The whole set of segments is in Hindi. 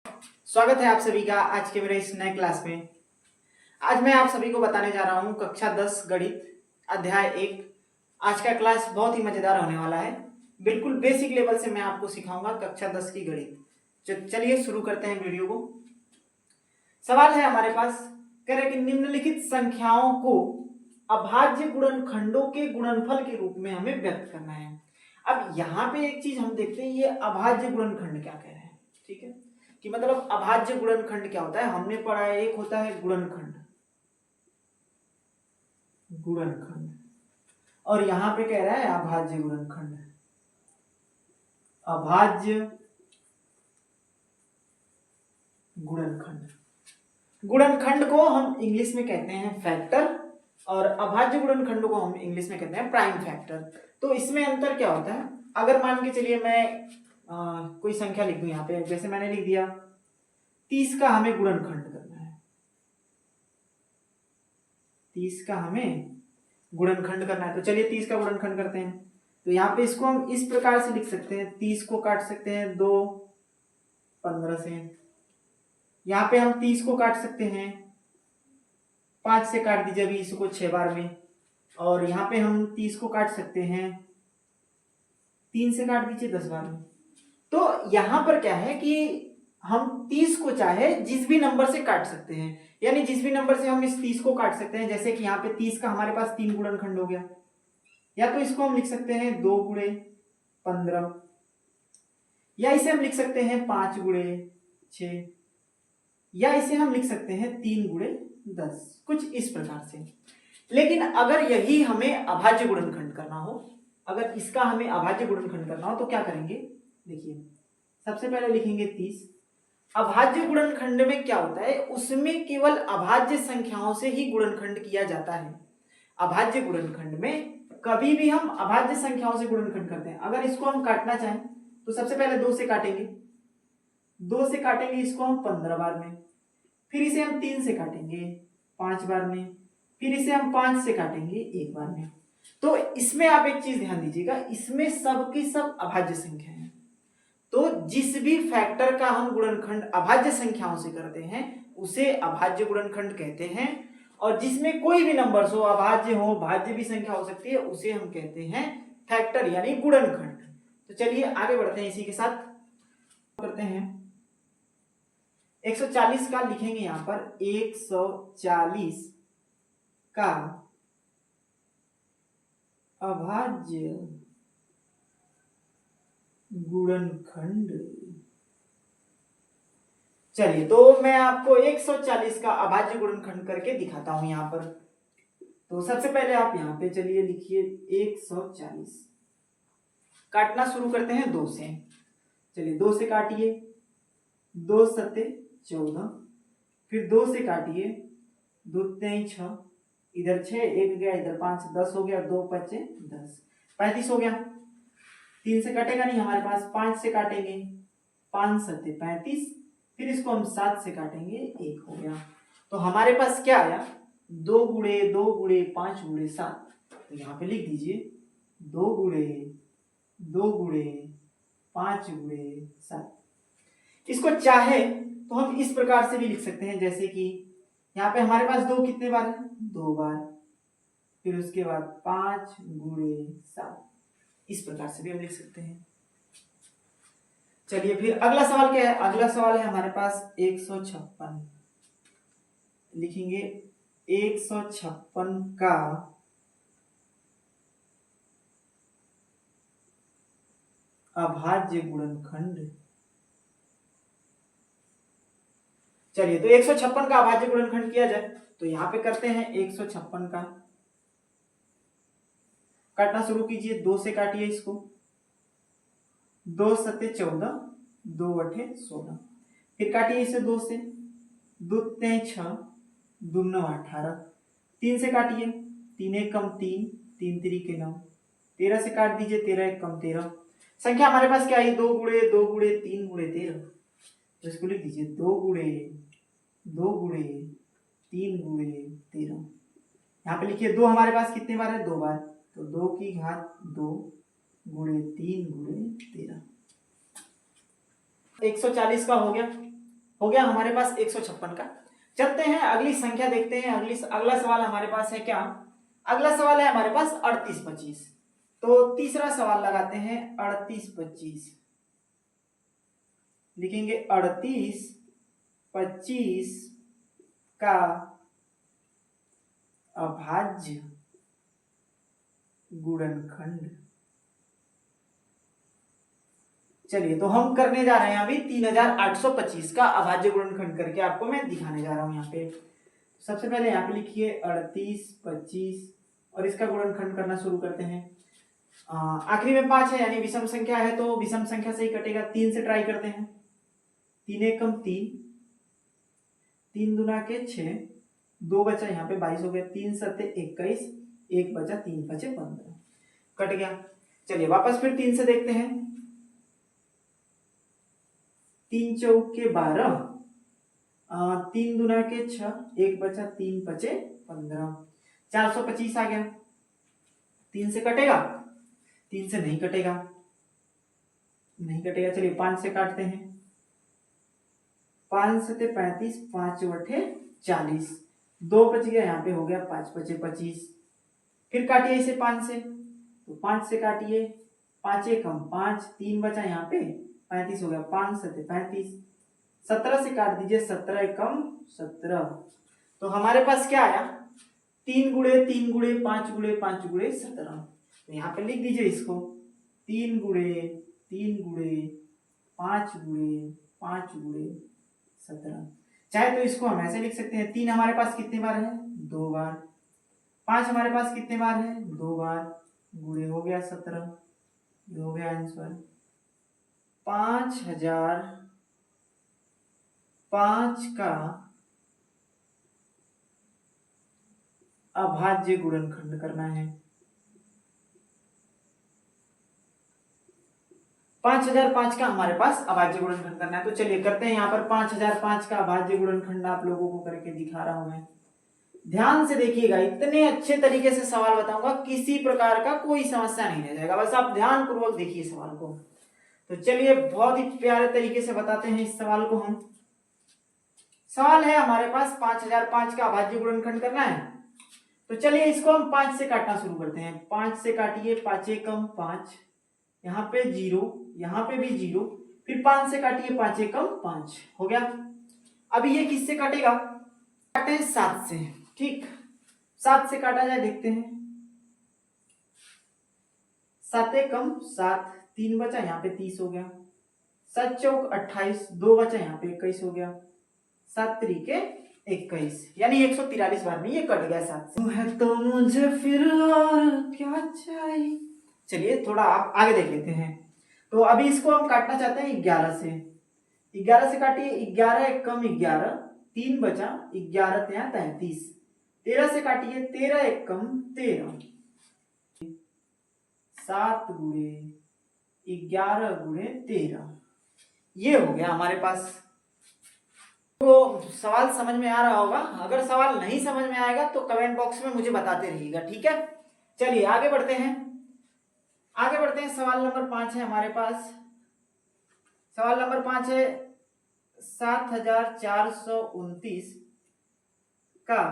स्वागत है आप सभी का आज के मेरे इस नए क्लास में। आज मैं आप सभी को बताने जा रहा हूं कक्षा 10 गणित अध्याय 1। आज का क्लास बहुत ही मजेदार होने वाला है। बिल्कुल बेसिक लेवल से मैं आपको सिखाऊंगा कक्षा 10 की गणित। चलिए शुरू करते हैं वीडियो को। सवाल है हमारे पास, कह रहे कि निम्नलिखित संख्याओं को अभाज्य गुणनखंडों के गुणनफल के रूप में हमें व्यक्त करना है। अब यहाँ पे एक चीज हम देखते हैं, ये अभाज्य गुणनखंड क्या कह रहे हैं। ठीक है, कि मतलब अभाज्य गुणनखंड क्या होता है। हमने पढ़ा है एक होता है गुणनखंड, गुणनखंड, और यहां पे कह रहा है अभाज्य गुणनखंड। अभाज्य गुणनखंड, गुणनखंड को हम इंग्लिश में कहते हैं फैक्टर और अभाज्य गुणनखंड को हम इंग्लिश में कहते हैं प्राइम फैक्टर। तो इसमें अंतर क्या होता है, अगर मान के चलिए मैं कोई संख्या लिख दूं यहाँ पे, जैसे मैंने लिख दिया 30 का हमें गुणनखंड करना है, 30 का हमें गुणनखंड करना है। तो चलिए 30 का गुणनखंड करते हैं। तो यहाँ पे इसको हम इस प्रकार से लिख सकते हैं, 30 को काट सकते हैं 2 15 से। यहाँ पे हम 30 को काट सकते हैं 5 से, काट दीजिए अभी इसको 6 बार में। और यहाँ पे हम 30 को काट सकते हैं 3 से, काट दीजिए 10 बार में। तो यहाँ पर क्या है कि हम 30 को चाहे जिस भी नंबर से काट सकते हैं, यानी जिस भी नंबर से हम इस 30 को काट सकते हैं। जैसे कि यहाँ पे 30 का हमारे पास 3 गुणनखंड हो गया, या तो इसको हम लिख सकते हैं 2 गुणे 15, या इसे हम लिख सकते हैं 5 गुणे 6, या इसे हम लिख सकते हैं 3 गुणे 10, कुछ इस प्रकार से। लेकिन अगर यही हमें अभाज्य गुणनखंड करना हो, अगर इसका हमें अभाज्य गुणनखंड करना हो तो क्या करेंगे, देखिए सबसे पहले लिखेंगे 30। अभाज्य गुणनखंड में क्या होता है, उसमें केवल अभाज्य संख्याओं से ही गुणनखंड किया जाता है। अभाज्य गुणनखंड में कभी भी हम अभाज्य संख्याओं से गुणनखंड करते हैं। अगर इसको हम काटना चाहें तो सबसे पहले 2 से काटेंगे, 2 से काटेंगे इसको हम 15 बार में, फिर इसे हम 3 से काटेंगे 5 बार में, फिर इसे हम 5 से काटेंगे 1 बार में। तो इसमें आप एक चीज ध्यान दीजिएगा, इसमें सब की सब अभाज्य संख्या है। तो जिस भी फैक्टर का हम गुणनखंड अभाज्य संख्याओं से करते हैं उसे अभाज्य गुणनखंड कहते हैं, और जिसमें कोई भी नंबर्स हो, अभाज्य हो भाज्य भी संख्या हो सकती है, उसे हम कहते हैं फैक्टर यानी गुणनखंड। तो चलिए आगे बढ़ते हैं, इसी के साथ करते हैं। 140 का लिखेंगे यहां पर, 140 का अभाज्य गुणनखंड। चलिए तो मैं आपको 140 का अभाज्य गुणनखंड करके दिखाता हूं यहां पर। तो सबसे पहले आप यहां पे चलिए लिखिए 140, काटना शुरू करते हैं 2 से। चलिए 2 से काटिए, 2 सत्ते 14, फिर 2 से काटिए, 2 तेई 6, इधर 6 1 गया, इधर 5 10 हो गया, 2 पचे 10 35 हो गया। 3 से कटेगा नहीं हमारे पास, 5 से काटेंगे 5 सत्ते 35, फिर इसको हम 7 से काटेंगे 1 हो गया। तो हमारे पास क्या आया, 2 गुणे 2 गुणे 5 गुणे 7। तो यहाँ पे लिख दीजिए 2 गुणे 2 गुणे 5 गुणे 7। इसको चाहे तो हम इस प्रकार से भी लिख सकते हैं, जैसे कि यहाँ पे हमारे पास 2 कितने बार है, 2 बार, फिर उसके बाद 5 गुणे 7, इस प्रकार से भी हम लिख सकते हैं। चलिए फिर अगला सवाल क्या है, अगला सवाल है हमारे पास 156। लिखेंगे 156 का अभाज्य गुणनखंड। चलिए तो 156 का अभाज्य गुणनखंड किया जाए तो यहां पे करते हैं 156 का, काटना शुरू कीजिए, 2 से काटिए इसको, 2 सत्ते 14, 2 अठे 16, फिर काटिए इसे 2 से, 2 तेई 6, 2 9 18, 3 से काटिए, 3 1 कम 3, 3 3 9, 13 से काट दीजिए, 13 1 कम 13। संख्या हमारे पास क्या है, 2 गुणे 2 गुणे 3 गुणे 13। तो इसको लिख दीजिए 2 गुणे 2 गुणे 3 गुणे 13। यहाँ पे लिखिए 2 हमारे पास कितने बार है, 2 बार, तो 2 की घात 2 गुणे 3 गुणे 13। 140 का हो गया। हो गया हमारे पास 156 का। चलते हैं अगली संख्या देखते हैं। अगला सवाल हमारे पास है क्या? अगला सवाल है हमारे पास 38 25। तो तीसरा सवाल लगाते हैं 38 25। लिखेंगे 38 25 का अभाज्य गुणनखंड। चलिए तो हम करने जा रहे हैं अभी 3825 का अभाज्य गुणनखंड करके आपको मैं दिखाने जा रहा हूं यहाँ पे। सबसे पहले यहाँ पे लिखिए 38 25 और इसका गुणनखंड करना शुरू करते हैं। आखिरी में 5 है यानी विषम संख्या है तो विषम संख्या से ही कटेगा। 3 से ट्राई करते हैं। 3 एकम 3, 3 दूना के 6, 2 बचा यहाँ पे 22 हो गया। 3 सत्ते 21, 1 बचा, 3 बचे 15, कट गया। चलिए वापस फिर 3 से देखते हैं। 3 चौके 12, 3 दूना के 6, 1 बचा, 3 बचे 15, 425 आ गया। 3 से कटेगा? 3 से नहीं कटेगा, नहीं कटेगा। चलिए 5 से काटते हैं। 5 सत्ते 35, 5 बटे 40, 2 बच गया, यहाँ पे हो गया 5 बचे 25। फिर काटिए इसे 5 से, तो 5 से काटिए, 5 एकम 5, 3 बचा यहाँ पे 35 हो गया। 5 सत्ते 35, 17 से काट दीजिए, 17 एकम 17। तो हमारे पास क्या आया? 3 गुणे 3 गुणे 5 गुणे 5 गुणे 17। तो यहाँ पे लिख दीजिए इसको 3 गुणे 3 गुणे 5 गुणे 5 गुणे 17। चाहे तो इसको हम ऐसे लिख सकते हैं। 3 हमारे पास कितने बार है? 2 बार। 5 हमारे पास कितने बार है? 2 बार। गुणे हो गया 17, ये हो गया आंसर। 5005 का अभाज्य गुणनखंड करना है। 5005 का हमारे पास अभाज्य गुणनखंड करना है। तो चलिए करते हैं। यहाँ पर 5005 का अभाज्य गुणनखंड आप लोगों को करके दिखा रहा हूं मैं। ध्यान से देखिएगा, इतने अच्छे तरीके से सवाल बताऊंगा, किसी प्रकार का कोई समस्या नहीं रह जाएगा। बस आप ध्यान पूर्वक देखिए सवाल को। तो चलिए बहुत ही प्यारे तरीके से बताते हैं इस सवाल को हम। सवाल है हमारे पास 5005 का अभाज्य गुणनखंड करना है। तो चलिए इसको हम 5 से काटना शुरू करते हैं। 5 से काटिए, 5 एकम 5, यहाँ पे 0, यहाँ पे भी 0, फिर 5 से काटिए, 5 एकम 5 हो गया। अभी ये किससे काटेगा? काटे 7 से। ठीक, 7 से काटा जाए, देखते हैं। 7 एकम 7, 3 बचा, यहाँ पे 30 हो गया। 7 चौक 28, 2 बचा, यहाँ पे 21 हो गया। 7 तरीके 21, यानी 143 बार में ये कट गया 7 से। है तो मुझे फिर और क्या चाहिए। चलिए थोड़ा आप आगे देख लेते हैं। तो अभी इसको हम काटना चाहते हैं 11 से। 11 से काटिए, 11 एकम 11, 3 बचा, 11 ત્યાં 33। 13 से काटिए, 13 एकम 13, 7 गुणे 11 गुणे 13, ये हो गया हमारे पास। तो सवाल समझ में आ रहा होगा। अगर सवाल नहीं समझ में आएगा तो कमेंट बॉक्स में मुझे बताते रहिएगा, ठीक है। चलिए आगे बढ़ते हैं। आगे बढ़ते हैं। सवाल नंबर 5 है हमारे पास। सवाल नंबर 5 है 7429 का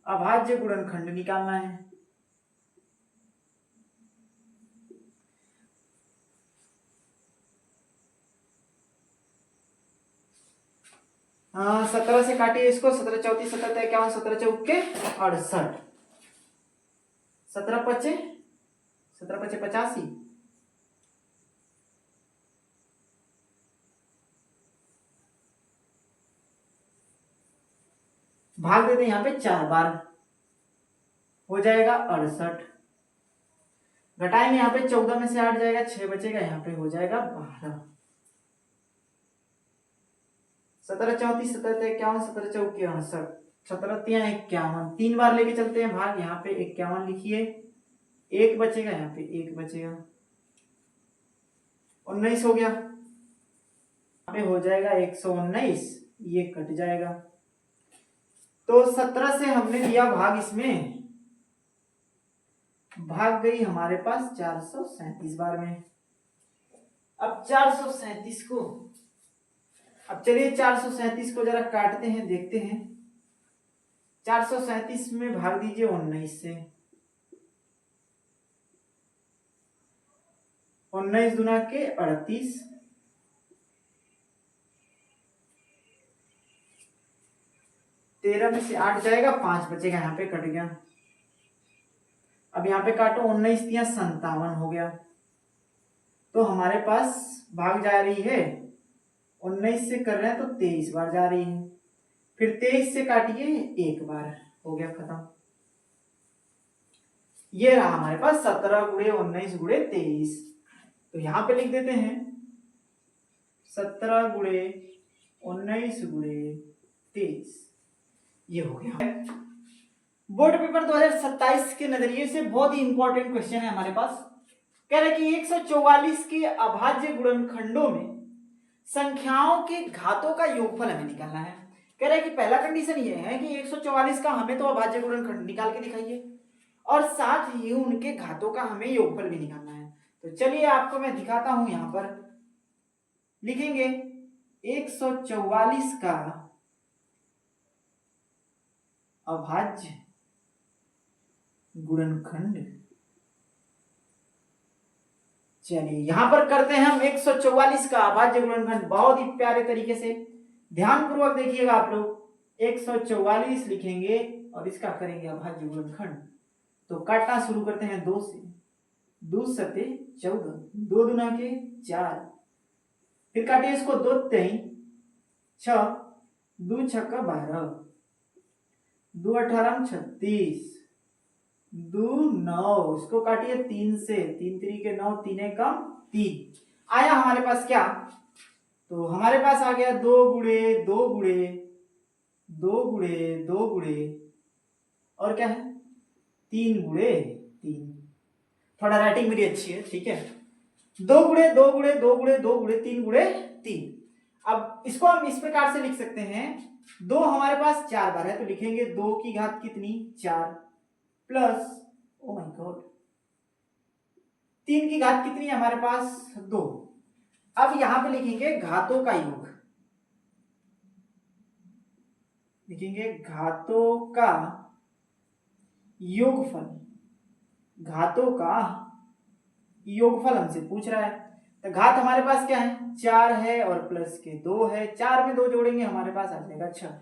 अभाज्य गुणनखंड निकालना है। हाँ, 17 से काटिए इसको। 17 34, 17 51, 17 चौके 68, 17 पचे 85, भाग देते हैं यहाँ पे 4 बार, हो जाएगा 68। घटाएंगे यहाँ पे 14 में से 8 जाएगा, 6 बचेगा, यहाँ पे हो जाएगा 12। 17 34, 17 51, 17 चौके 68, 17 तिया 51, 3 बार लेके चलते हैं भाग। यहाँ पे 51 लिखिए, 1 बचेगा, यहाँ पे 1 बचेगा, 19 हो गया। यहाँ पे हो जाएगा 119, ये कट जाएगा। तो 17 से हमने लिया भाग, इसमें भाग गई हमारे पास 437 बार में। अब 437 को, अब चलिए 437 को जरा काटते हैं, देखते हैं। 437 में भाग दीजिए 19 से, 19 दुना के 38, 13 में से 8 जाएगा, 5 बचेगा, यहाँ पे कट गया। अब यहाँ पे काटो, 19 तिया 57 हो गया। तो हमारे पास भाग जा रही है, 19 से कर रहे हैं तो 23 बार जा रही है, फिर 23 से काटिए 1 बार, हो गया खत्म। ये रहा हमारे पास 17 गुणे 19 गुणे 23। तो यहां पे लिख देते हैं 17 गुणे 19 गुणे 23, ये हो गया। बोर्ड पेपर 2027 के नजरिए से बहुत ही इंपॉर्टेंट क्वेश्चन है हमारे पास। कह रहे कि 144 के अभाज्य गुणनखंडों में संख्याओं के घातों का योगफल हमें निकालना है। कह रहे कि पहला कंडीशन ये है कि 144 का हमें तो अभाज्य गुणनखंड निकाल के दिखाइए, और साथ ही उनके घातों का हमें योगफल भी निकालना है। तो चलिए आपको मैं दिखाता हूं। यहां पर लिखेंगे 144 का अभाज्य गुणनखंड। चलिए यहां पर करते हैं हम 144 का अभाज्य गुणनखंड बहुत ही प्यारे तरीके से। ध्यानपूर्वक देखिएगा आप लोग। 144 लिखेंगे और इसका करेंगे अभाज्य गुणनखंड। तो काटना शुरू करते हैं 2 से। 2 सते 14, 2 दुना के 4, फिर काटिए इसको 2 3 6, 2 छक्का 12, 2 18 36, 2 9, इसको काटिए 3 से, 3 3 के 9, 3 कम 3 आया हमारे पास क्या। तो हमारे पास आ गया 2 गुणे 2 गुणे 2 गुणे 2 गुणे और क्या है 3 गुणे 3। थोड़ा राइटिंग मेरी अच्छी है, ठीक है। 2 गुणे 2 गुणे 2 गुणे 2 गुणे 3 गुणे 3। अब इसको हम इस प्रकार से लिख सकते हैं, 2 हमारे पास 4 बार है तो लिखेंगे 2 की घात कितनी 4 प्लस, ओ माय गॉड, 3 की घात कितनी है हमारे पास 2। अब यहां पे लिखेंगे घातों का योग, लिखेंगे घातों का योगफल। घातों का योगफल हमसे पूछ रहा है, तो घात हमारे पास क्या है 4 है और प्लस के 2 है, 4 में 2 जोड़ेंगे हमारे पास आ जाएगा 6।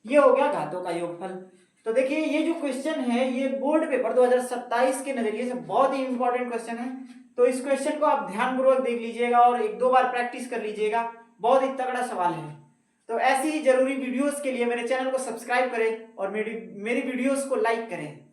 ये हो गया घातों का योगफल। तो देखिए ये जो क्वेश्चन है ये बोर्ड पेपर 2027 के नजरिए से बहुत ही इंपॉर्टेंट क्वेश्चन है। तो इस क्वेश्चन को आप ध्यानपूर्वक देख लीजिएगा और 1-2 बार प्रैक्टिस कर लीजिएगा, बहुत ही तगड़ा सवाल है। तो ऐसी ही जरूरी वीडियोस के लिए मेरे चैनल को सब्सक्राइब करें और मेरी वीडियोस को लाइक करें।